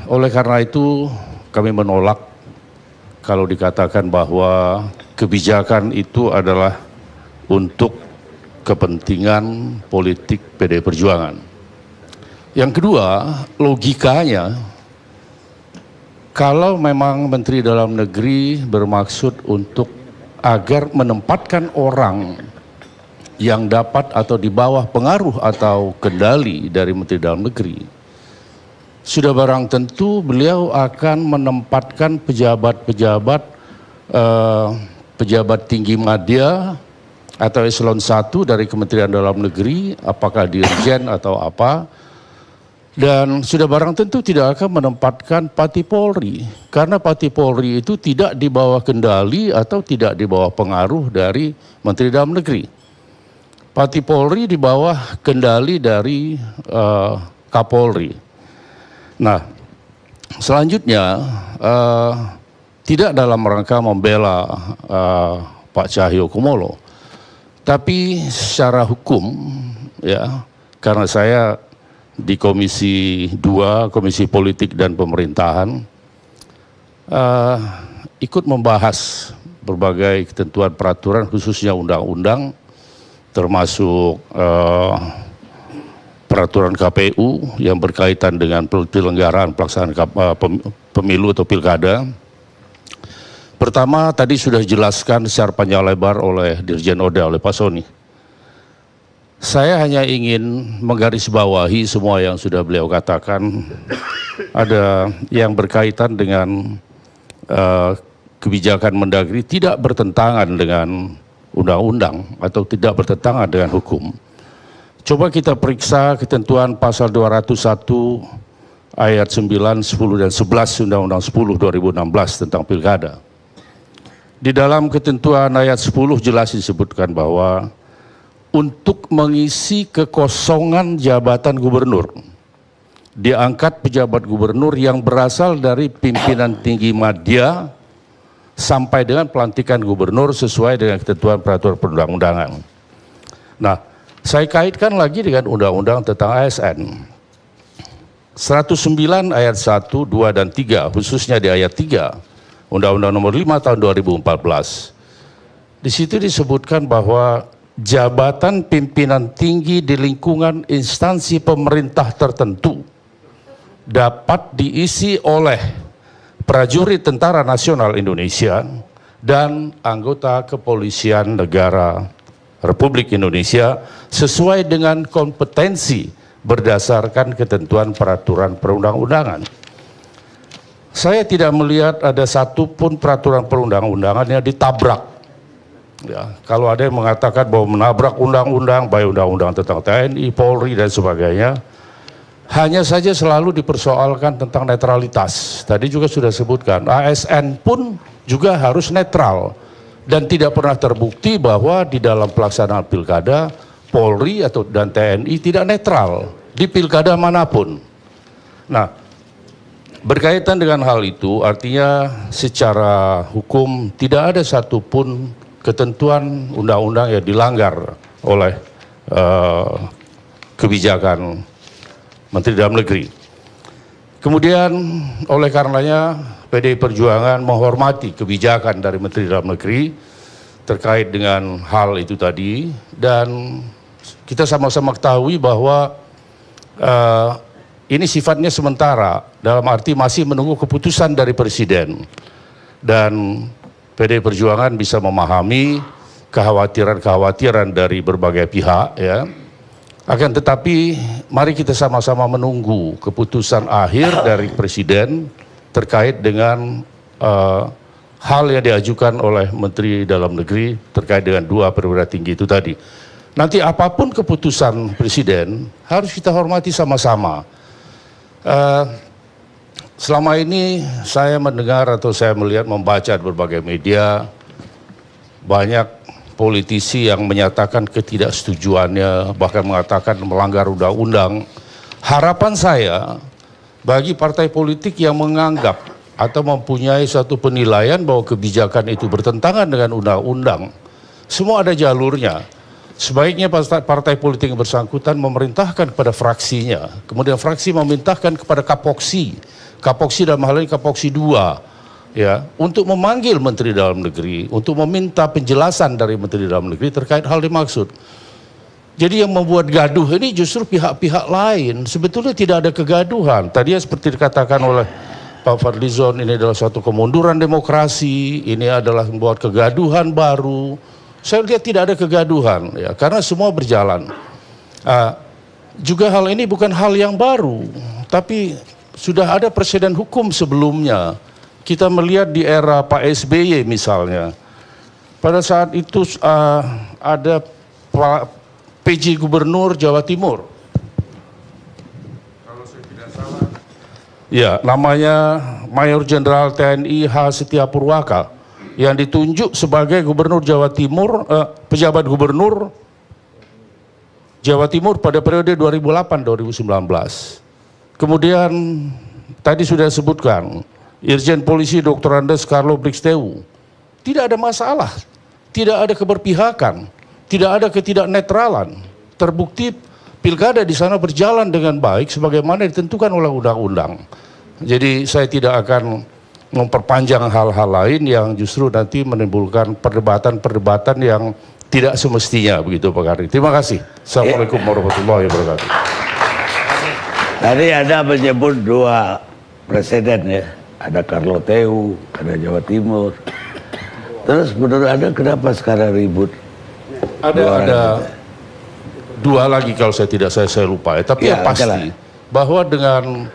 Oleh karena itu kami menolak kalau dikatakan bahwa kebijakan itu adalah untuk kepentingan politik PDI Perjuangan. Yang kedua, logikanya, kalau memang Menteri Dalam Negeri bermaksud untuk agar menempatkan orang yang dapat atau di bawah pengaruh atau kendali dari Menteri Dalam Negeri, sudah barang tentu beliau akan menempatkan pejabat-pejabat pejabat tinggi madya atau eselon 1 dari Kementerian Dalam Negeri, apakah dirjen atau apa, dan sudah barang tentu tidak akan menempatkan Pati Polri, karena Pati Polri itu tidak di bawah kendali atau tidak di bawah pengaruh dari Menteri Dalam Negeri. Pati Polri di bawah kendali dari Kapolri. Nah, selanjutnya tidak dalam rangka membela Pak Cahyokumolo, tapi secara hukum, ya, karena saya di Komisi 2, Komisi Politik dan Pemerintahan, ikut membahas berbagai ketentuan peraturan, khususnya undang-undang, termasuk peraturan KPU yang berkaitan dengan penyelenggaraan pelaksanaan pemilu atau pilkada. Pertama, tadi sudah dijelaskan secara panjang lebar oleh Dirjen Oda, oleh Pak Soni. Saya hanya ingin menggarisbawahi semua yang sudah beliau katakan. Ada yang berkaitan dengan kebijakan Mendagri tidak bertentangan dengan undang-undang atau tidak bertentangan dengan hukum. Coba kita periksa ketentuan pasal 201 ayat 9, 10, dan 11 Undang-Undang 10 2016 tentang pilkada. Di dalam ketentuan ayat 10 jelas disebutkan bahwa untuk mengisi kekosongan jabatan gubernur, diangkat pejabat gubernur yang berasal dari pimpinan tinggi madya sampai dengan pelantikan gubernur sesuai dengan ketentuan peraturan perundang-undangan. Nah, saya kaitkan lagi dengan undang-undang tentang ASN. 109 ayat 1, 2, dan 3, khususnya di ayat 3, Undang-Undang Nomor 5 Tahun 2014. Di situ disebutkan bahwa jabatan pimpinan tinggi di lingkungan instansi pemerintah tertentu dapat diisi oleh prajurit Tentara Nasional Indonesia dan anggota Kepolisian Negara Republik Indonesia sesuai dengan kompetensi berdasarkan ketentuan peraturan perundang-undangan. Saya tidak melihat ada satupun peraturan perundang-undangan yang ditabrak. Ya, kalau ada yang mengatakan bahwa menabrak undang-undang, baik undang-undang tentang TNI, Polri, dan sebagainya, hanya saja selalu dipersoalkan tentang netralitas. Tadi juga sudah sebutkan, ASN pun juga harus netral. Dan tidak pernah terbukti bahwa di dalam pelaksanaan pilkada, Polri dan TNI tidak netral di pilkada manapun. Nah, berkaitan dengan hal itu, artinya secara hukum tidak ada satupun ketentuan undang-undang yang dilanggar oleh kebijakan Menteri Dalam Negeri. Kemudian oleh karenanya PDI Perjuangan menghormati kebijakan dari Menteri Dalam Negeri terkait dengan hal itu tadi, dan kita sama-sama ketahui bahwa ini sifatnya sementara, dalam arti masih menunggu keputusan dari Presiden. Dan PDI Perjuangan bisa memahami kekhawatiran-kekhawatiran dari berbagai pihak, ya. Akan tetapi mari kita sama-sama menunggu keputusan akhir dari Presiden terkait dengan hal yang diajukan oleh Menteri Dalam Negeri terkait dengan dua perwira tinggi itu tadi. Nanti apapun keputusan Presiden harus kita hormati sama-sama. Selama ini saya mendengar atau saya melihat, membaca di berbagai media, banyak politisi yang menyatakan ketidaksetujuannya, bahkan mengatakan melanggar undang-undang. Harapan saya bagi partai politik yang menganggap atau mempunyai suatu penilaian bahwa kebijakan itu bertentangan dengan undang-undang, semua ada jalurnya. sebaiknya partai politik yang bersangkutan memerintahkan kepada fraksinya, kemudian fraksi memerintahkan kepada Kapoksi dalam hal ini Kapoksi 2, ya, untuk memanggil Menteri Dalam Negeri, untuk meminta penjelasan dari Menteri Dalam Negeri terkait hal dimaksud. Jadi yang membuat gaduh ini justru pihak-pihak lain. Sebetulnya tidak ada kegaduhan. Tadi seperti dikatakan oleh Pak Fadlizon, ini adalah suatu kemunduran demokrasi, ini adalah membuat kegaduhan baru. Saya lihat tidak ada kegaduhan, ya, karena semua berjalan. Juga hal ini bukan hal yang baru, tapi sudah ada presiden hukum sebelumnya. Kita melihat di era Pak SBY misalnya, pada saat itu ada PJ Gubernur Jawa Timur, kalau saya tidak salah, ya, namanya Mayor Jenderal TNI H. Setia Purwaka, yang ditunjuk sebagai Gubernur Jawa Timur, pejabat Gubernur Jawa Timur pada periode 2008-2019. Kemudian tadi sudah disebutkan Irjen Polisi Dr. Andes Carlo Brixteu, tidak ada masalah, tidak ada keberpihakan, tidak ada ketidaknetralan. Terbukti pilkada di sana berjalan dengan baik sebagaimana ditentukan oleh undang-undang. Jadi saya tidak akan memperpanjang hal-hal lain yang justru nanti menimbulkan perdebatan-perdebatan yang tidak semestinya, begitu Pak Karni. Terima kasih. Assalamualaikum warahmatullahi wabarakatuh. Tadi ada menyebut 2 presiden, ya. Ada Carlo Teu, ada Jawa Timur. Terus menurut Anda kenapa sekarang ribut? Ada 2 lagi kalau saya tidak saya lupa ya. Tapi ya, pasti bahwa dengan